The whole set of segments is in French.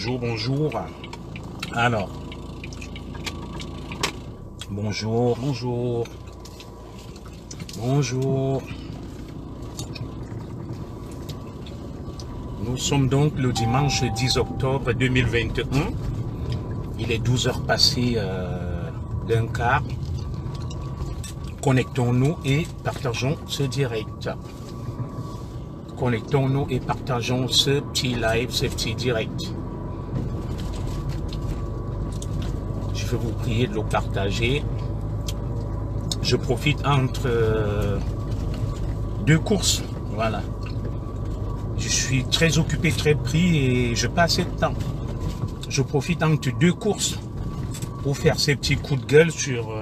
Bonjour, bonjour. Alors, bonjour, bonjour, bonjour. Nous sommes donc le dimanche 10 octobre 2021. Il est 12 heures passées d'un quart. Connectons-nous et partageons ce direct. Connectons-nous et partageons ce petit live, ce petit direct. Je vais vous prier de le partager. Je profite entre deux courses. Voilà. Je suis très occupé, très pris et je passe assez de temps. Je profite entre deux courses pour faire ces petits coups de gueule sur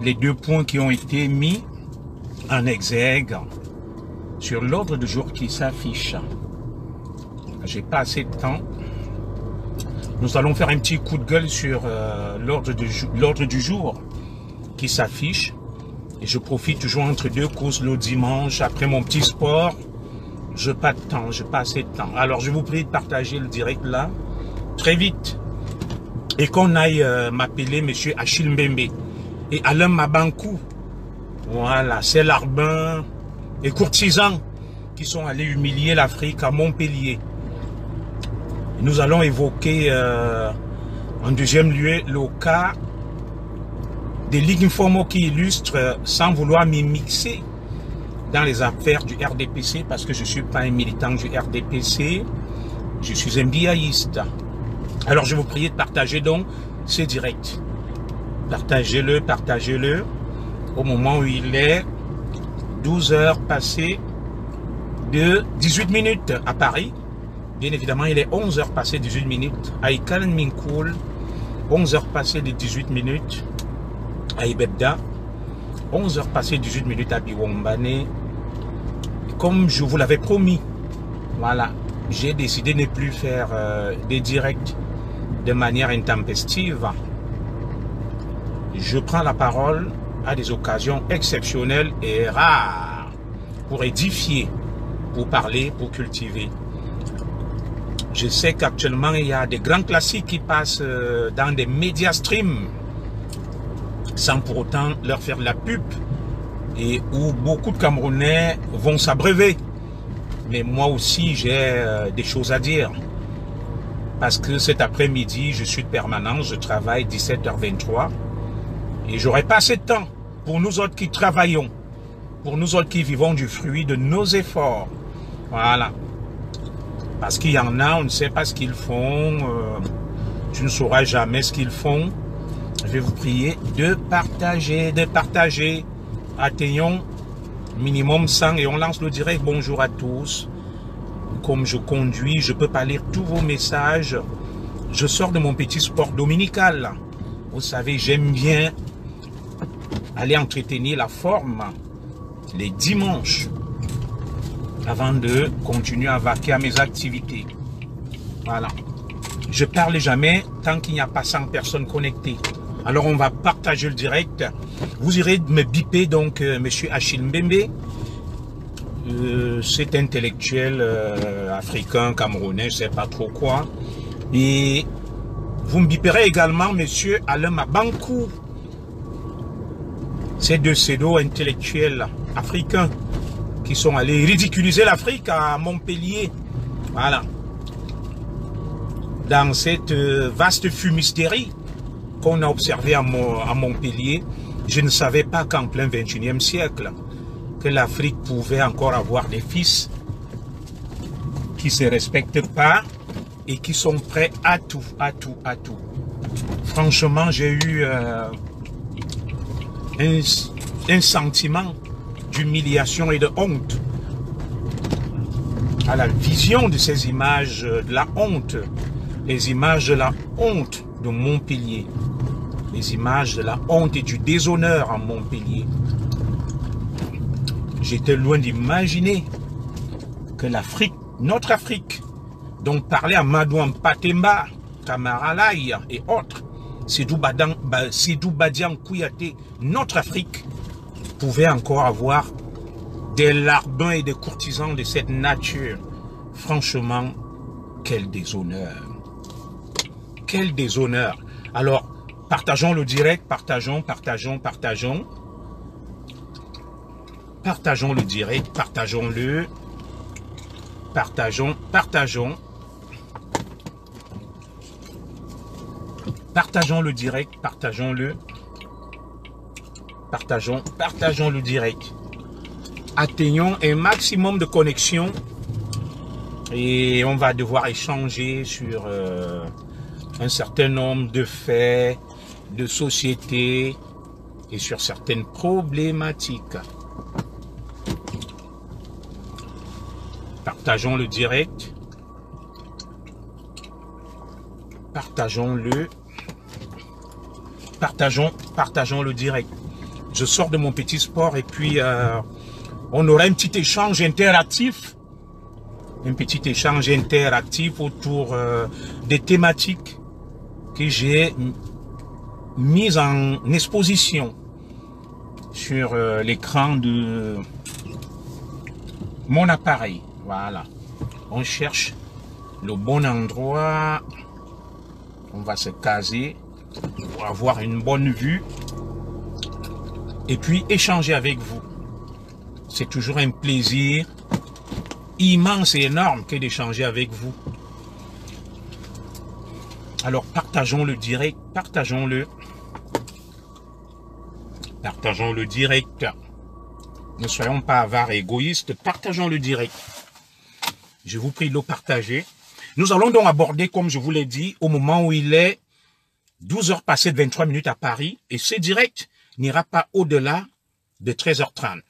les deux points qui ont été mis en exergue sur l'ordre du jour qui s'affiche. J'ai pas assez de temps. Nous allons faire un petit coup de gueule sur l'ordre du jour qui s'affiche. Et je profite toujours entre deux courses le dimanche, après mon petit sport. Je pas de temps, j'ai pas assez de temps. Alors je vous prie de partager le direct là, très vite. Et qu'on aille m'appeler monsieur Achille Mbembe et Alain Mabankou. Voilà, c'est Larbin et courtisans qui sont allés humilier l'Afrique à Montpellier. Nous allons évoquer en deuxième lieu le cas des ligues informaux qui illustrent, sans vouloir m'y mixer dans les affaires du RDPC, parce que je ne suis pas un militant du RDPC, je suis un biaïste. Alors je vous prie de partager donc ce direct. Partagez-le, partagez-le, au moment où il est 12 heures passées de 18 minutes à Paris. Bien évidemment, il est 11 heures passées 18 minutes à Ikal Minkoul, 11 heures passées de 18 minutes à Ibebda, 11 heures passées 18 minutes à Biwombane. Comme je vous l'avais promis, voilà, j'ai décidé de ne plus faire des directs de manière intempestive. Je prends la parole à des occasions exceptionnelles et rares pour édifier, pour parler, pour cultiver. Je sais qu'actuellement, il y a des grands classiques qui passent dans des médias stream sans pour autant leur faire de la pub et où beaucoup de Camerounais vont s'abreuver. Mais moi aussi, j'ai des choses à dire. Parce que cet après-midi, je suis de permanence, je travaille 17h23 et j'aurai pas assez de temps pour nous autres qui travaillons, pour nous autres qui vivons du fruit de nos efforts. Voilà. Parce qu'il y en a, on ne sait pas ce qu'ils font, tu ne sauras jamais ce qu'ils font. Je vais vous prier de partager, Atteignons minimum 100 et on lance le direct. Bonjour à tous. Comme je conduis, je ne peux pas lire tous vos messages. Je sors de mon petit sport dominical. Vous savez, j'aime bien aller entretenir la forme les dimanches avant de continuer à vaquer à mes activités. Voilà. Je parle jamais tant qu'il n'y a pas 100 personnes connectées. Alors on va partager le direct. Vous irez me biper donc monsieur Achille Mbembe, cet intellectuel africain, camerounais, je sais pas trop quoi. Et vous me biperez également monsieur Alain Mabankou. Ces deux pseudo-intellectuels africains qui sont allés ridiculiser l'Afrique à Montpellier. Voilà. Dans cette vaste fumisterie qu'on a observée à Montpellier, je ne savais pas qu'en plein 21e siècle, que l'Afrique pouvait encore avoir des fils qui ne se respectent pas et qui sont prêts à tout, à tout, à tout. Franchement, j'ai eu un sentiment d'humiliation et de honte à la vision de ces images de la honte, les images de la honte de Montpellier, les images de la honte et du déshonneur à Montpellier. J'étais loin d'imaginer que l'Afrique, notre Afrique, dont parlait Amadou Mpatemba, Kamara Laye et autres, Sédou Badian Kouyaté, notre Afrique pouvait encore avoir des larbins et des courtisans de cette nature. Franchement, Quel déshonneur. Quel déshonneur. Alors, partageons le direct, partageons. Partageons le direct, partageons-le. Partageons. Partageons le direct, partageons-le. Partageons le direct. Atteignons un maximum de connexion et on va devoir échanger sur un certain nombre de faits, de sociétés et sur certaines problématiques. Partageons le direct. Partageons-le. Partageons le direct. Je sors de mon petit sport et puis on aura un petit échange interactif. Un petit échange interactif autour des thématiques que j'ai mises en exposition sur l'écran de mon appareil. Voilà. On cherche le bon endroit. On va se caser pour avoir une bonne vue. Et puis échanger avec vous. C'est toujours un plaisir immense et énorme que d'échanger avec vous. Alors partageons le direct, partageons-le. Partageons le direct. Ne soyons pas avares et égoïstes, partageons le direct. Je vous prie de le partager. Nous allons donc aborder, comme je vous l'ai dit, au moment où il est 12h passées de 23 minutes à Paris, et ce direct n'ira pas au-delà de 13h30.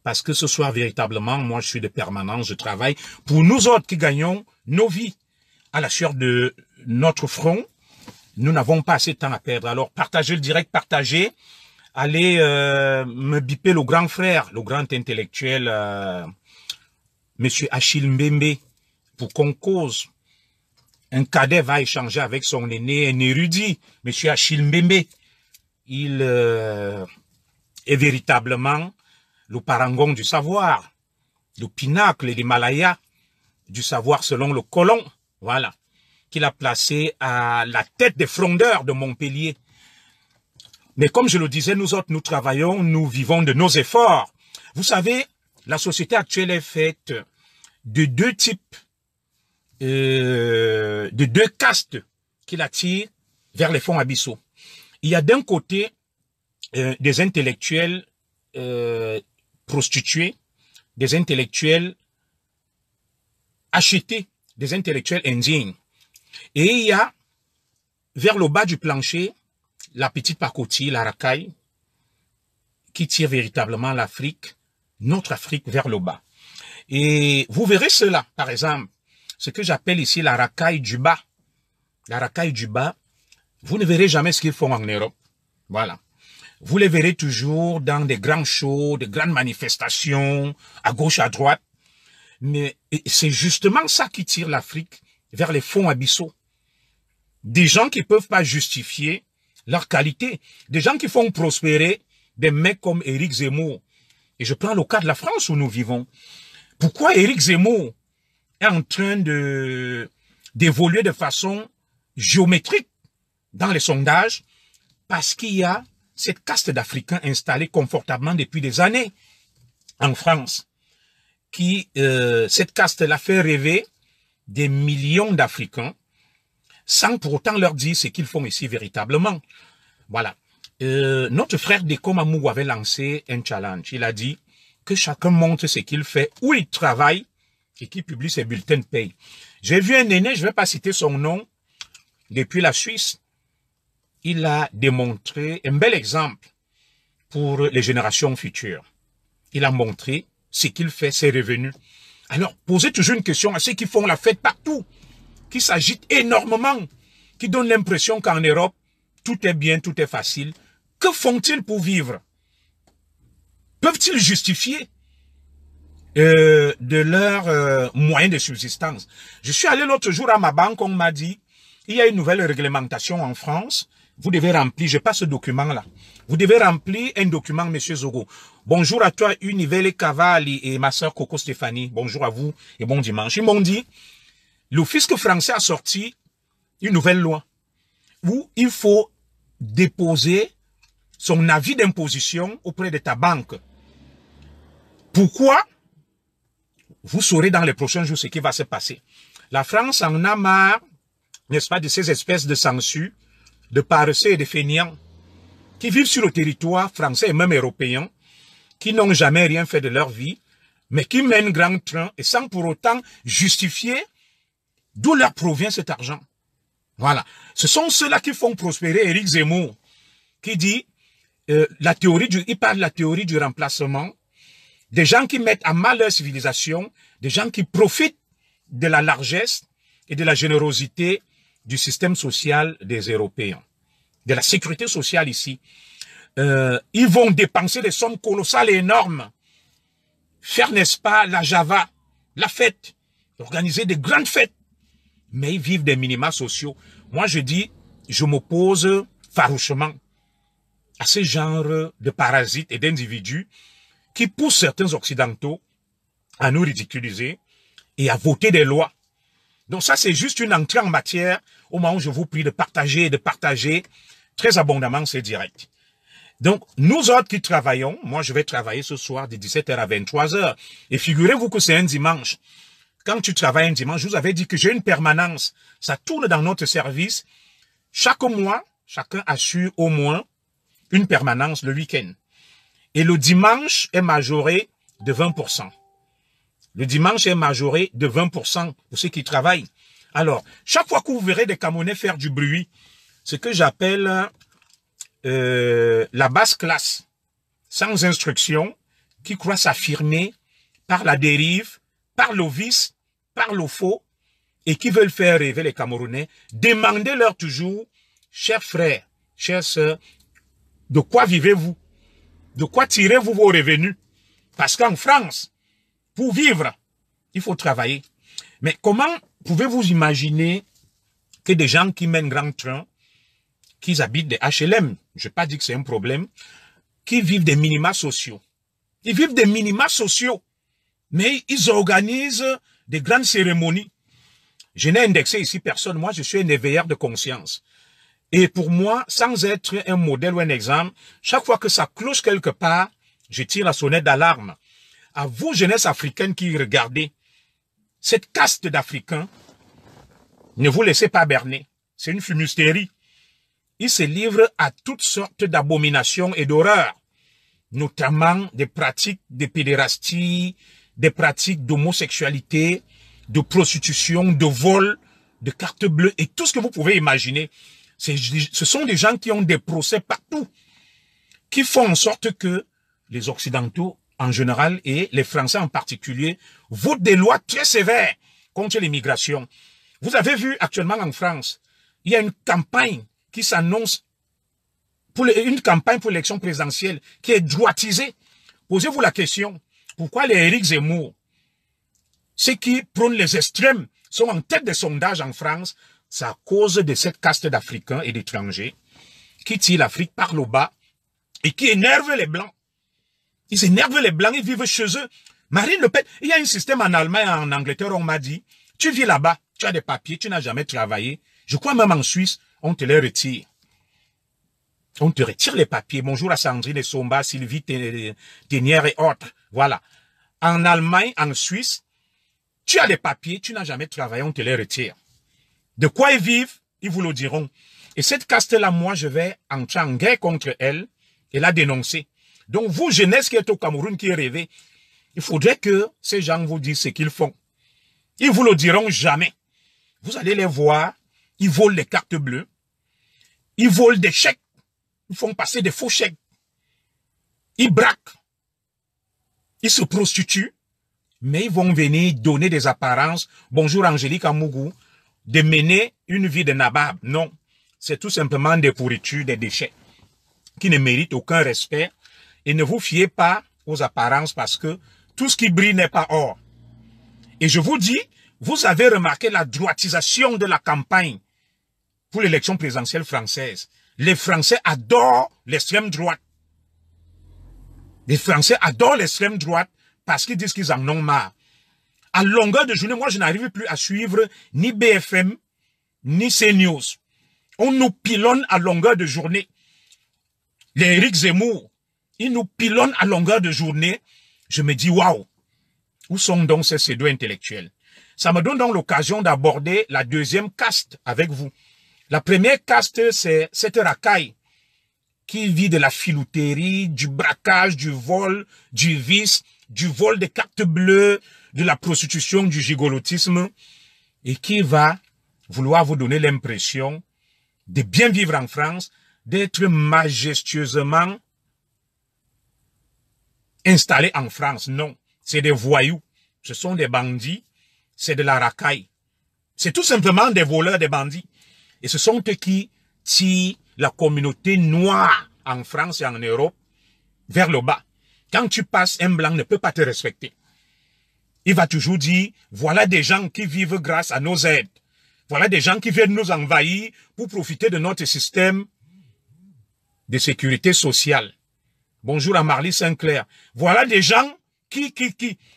Parce que ce soir, véritablement, moi, je suis de permanence, je travaille pour nous autres qui gagnons nos vies. À la sueur de notre front, nous n'avons pas assez de temps à perdre. Alors, partagez le direct, partagez. Allez me biper le grand frère, le grand intellectuel, Monsieur Achille Mbembe, pour qu'on cause. Un cadet va échanger avec son aîné, un érudit, Monsieur Achille Mbembe. Il est véritablement le parangon du savoir, le pinacle de l'Himalaya du savoir selon le colon, voilà, qu'il a placé à la tête des frondeurs de Montpellier. Mais comme je le disais, nous autres, nous travaillons, nous vivons de nos efforts. Vous savez, la société actuelle est faite de deux types, de deux castes qui l'attirent vers les fonds abyssaux. Il y a d'un côté des intellectuels prostitués, des intellectuels achetés, des intellectuels indignes. Et il y a, vers le bas du plancher, la petite pacotille, la racaille, qui tire véritablement l'Afrique, notre Afrique, vers le bas. Et vous verrez cela, par exemple, ce que j'appelle ici la racaille du bas. La racaille du bas, vous ne verrez jamais ce qu'ils font en Europe. Voilà. Vous les verrez toujours dans des grands shows, de grandes manifestations, à gauche, à droite. Mais c'est justement ça qui tire l'Afrique vers les fonds abyssaux. Des gens qui ne peuvent pas justifier leur qualité. Des gens qui font prospérer des mecs comme Éric Zemmour. Et je prends le cas de la France où nous vivons. Pourquoi Éric Zemmour est en train d'évoluer de façon géométrique dans les sondages? Parce qu'il y a cette caste d'Africains installée confortablement depuis des années en France. Cette caste-là fait rêver des millions d'Africains sans pour autant leur dire ce qu'ils font ici véritablement. Voilà. Notre frère Deko Mamou avait lancé un challenge. Il a dit que chacun montre ce qu'il fait, où il travaille et qu'il publie ses bulletins de paye. J'ai vu un aîné, je ne vais pas citer son nom, depuis la Suisse. Il a démontré un bel exemple pour les générations futures. Il a montré ce qu'il fait, ses revenus. Alors, posez toujours une question à ceux qui font la fête partout, qui s'agitent énormément, qui donnent l'impression qu'en Europe, tout est bien, tout est facile. Que font-ils pour vivre? Peuvent-ils justifier de leurs moyens de subsistance? Je suis allé l'autre jour à ma banque, on m'a dit, il y a une nouvelle réglementation en France. Vous devez remplir, je passe ce document-là. Vous devez remplir un document, Monsieur Zogo. Bonjour à toi, Univelle Cavalli et ma sœur Coco Stéphanie. Bonjour à vous et bon dimanche. Ils m'ont dit, le fisc français a sorti une nouvelle loi où il faut déposer son avis d'imposition auprès de ta banque. Pourquoi? Vous saurez dans les prochains jours ce qui va se passer. La France en a marre, n'est-ce pas, de ces espèces de sangsues, de paresseux et de fainéants qui vivent sur le territoire français et même européen, qui n'ont jamais rien fait de leur vie, mais qui mènent grand train et sans pour autant justifier d'où leur provient cet argent. Voilà. Ce sont ceux-là qui font prospérer Éric Zemmour, qui dit, il parle de la théorie du remplacement, des gens qui mettent à mal leur civilisation, des gens qui profitent de la largesse et de la générosité du système social des Européens, de la sécurité sociale ici. Ils vont dépenser des sommes colossales et énormes, faire, n'est-ce pas, la Java, la fête, organiser des grandes fêtes, mais ils vivent des minima sociaux. Moi, je dis, je m'oppose farouchement à ce genre de parasites et d'individus qui poussent certains occidentaux à nous ridiculiser et à voter des lois. Donc ça, c'est juste une entrée en matière au moment où je vous prie de partager très abondamment ces directs. Donc, nous autres qui travaillons, moi je vais travailler ce soir de 17h à 23h. Et figurez-vous que c'est un dimanche. Quand tu travailles un dimanche, je vous avais dit que j'ai une permanence. Ça tourne dans notre service. Chaque mois, chacun assure au moins une permanence le week-end. Et le dimanche est majoré de 20%. Le dimanche est majoré de 20% pour ceux qui travaillent. Alors, chaque fois que vous verrez des Camerounais faire du bruit, ce que j'appelle la basse classe, sans instruction, qui croit s'affirmer par la dérive, par le vice, par le faux, et qui veulent faire rêver les Camerounais, demandez-leur toujours, chers frères, chères sœurs, de quoi vivez-vous? De quoi tirez-vous vos revenus? Parce qu'en France, pour vivre, il faut travailler. Mais comment pouvez-vous imaginer que des gens qui mènent grand train, qui habitent des HLM, je n'ai pas dit que c'est un problème, qui vivent des minima sociaux. Ils vivent des minima sociaux, mais ils organisent des grandes cérémonies. Je n'ai indexé ici personne, moi je suis un éveilleur de conscience. Et pour moi, sans être un modèle ou un exemple, chaque fois que ça cloche quelque part, je tire la sonnette d'alarme. À vous, jeunesse africaine qui regardez, cette caste d'Africains, ne vous laissez pas berner. C'est une fumisterie. Ils se livrent à toutes sortes d'abominations et d'horreurs, notamment des pratiques de pédérastie, des pratiques d'homosexualité, de prostitution, de vol, de carte bleue et tout ce que vous pouvez imaginer. Ce sont des gens qui ont des procès partout, qui font en sorte que les Occidentaux en général et les Français en particulier votent des lois très sévères contre l'immigration. Vous avez vu actuellement en France, il y a une campagne qui s'annonce pour une campagne pour l'élection présidentielle qui est droitisée. Posez-vous la question, pourquoi les Éric Zemmour, ceux qui prônent les extrêmes, sont en tête des sondages en France? C'est à cause de cette caste d'Africains et d'étrangers qui tirent l'Afrique par le bas et qui énervent les Blancs. Ils énervent les Blancs, ils vivent chez eux. Marine Le Pen, il y a un système en Allemagne et en Angleterre, on m'a dit, tu vis là-bas, tu as des papiers, tu n'as jamais travaillé. Je crois même en Suisse, on te les retire. On te retire les papiers. Bonjour à Sandrine Somba, Sylvie Ténière et autres. Voilà. En Allemagne, en Suisse, tu as des papiers, tu n'as jamais travaillé, on te les retire. De quoi ils vivent, ils vous le diront. Et cette caste-là, moi, je vais entrer en guerre contre elle et la dénoncer. Donc, vous, jeunesse qui êtes au Cameroun, qui rêvez, il faudrait que ces gens vous disent ce qu'ils font. Ils vous le diront jamais. Vous allez les voir, ils volent des cartes bleues, ils volent des chèques, ils font passer des faux chèques, ils braquent, ils se prostituent, mais ils vont venir donner des apparences. Bonjour Angélique Amougou, de mener une vie de nabab. Non, c'est tout simplement des pourritures, des déchets qui ne méritent aucun respect. Et ne vous fiez pas aux apparences parce que tout ce qui brille n'est pas or. Et je vous dis, vous avez remarqué la droitisation de la campagne pour l'élection présidentielle française. Les Français adorent l'extrême droite. Les Français adorent l'extrême droite parce qu'ils disent qu'ils en ont marre. À longueur de journée, moi, je n'arrive plus à suivre ni BFM, ni CNews. On nous pilonne à longueur de journée. Les Éric Zemmour, ils nous pilonnent à longueur de journée. Je me dis, waouh, où sont donc ces pseudo intellectuels? Ça me donne donc l'occasion d'aborder la deuxième caste avec vous. La première caste, c'est cette racaille qui vit de la filouterie, du braquage, du vol, du vice, du vol des cartes bleues, de la prostitution, du gigolotisme, et qui va vouloir vous donner l'impression de bien vivre en France, d'être majestueusement installé en France. Non, c'est des voyous, ce sont des bandits, c'est de la racaille. C'est tout simplement des voleurs, des bandits. Et ce sont eux qui tirent la communauté noire en France et en Europe vers le bas. Quand tu passes, un blanc ne peut pas te respecter. Il va toujours dire, voilà des gens qui vivent grâce à nos aides. Voilà des gens qui viennent nous envahir pour profiter de notre système de sécurité sociale. Bonjour à Marly Sinclair. Voilà des gens qui,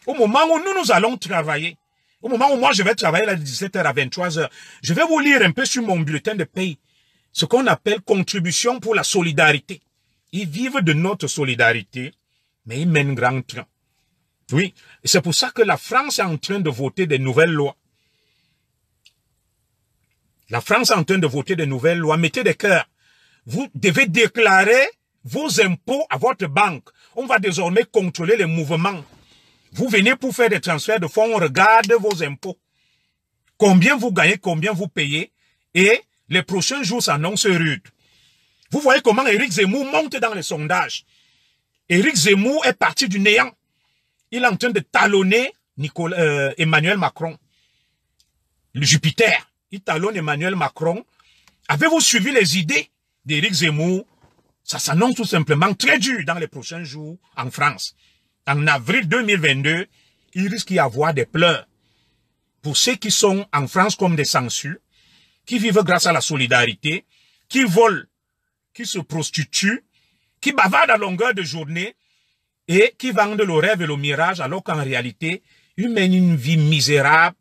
au moment où nous allons travailler, au moment où moi je vais travailler à 17h à 23h, je vais vous lire un peu sur mon bulletin de paye ce qu'on appelle contribution pour la solidarité. Ils vivent de notre solidarité, mais ils mènent grand train. Oui, c'est pour ça que la France est en train de voter des nouvelles lois. La France est en train de voter des nouvelles lois. Mettez des cœurs. Vous devez déclarer vos impôts à votre banque. On va désormais contrôler les mouvements. Vous venez pour faire des transferts de fonds, on regarde vos impôts. Combien vous gagnez, combien vous payez. Et les prochains jours s'annoncent rudes. Vous voyez comment Éric Zemmour monte dans les sondages. Éric Zemmour est parti du néant. Il est en train de talonner Emmanuel Macron. Le Jupiter. Il talonne Emmanuel Macron. Avez-vous suivi les idées d'Éric Zemmour? Ça s'annonce tout simplement très dur dans les prochains jours en France. En avril 2022, il risque d'y avoir des pleurs. Pour ceux qui sont en France comme des sangsues, qui vivent grâce à la solidarité, qui volent, qui se prostituent, qui bavardent à longueur de journée et qui vendent le rêve et le mirage alors qu'en réalité, ils mènent une vie misérable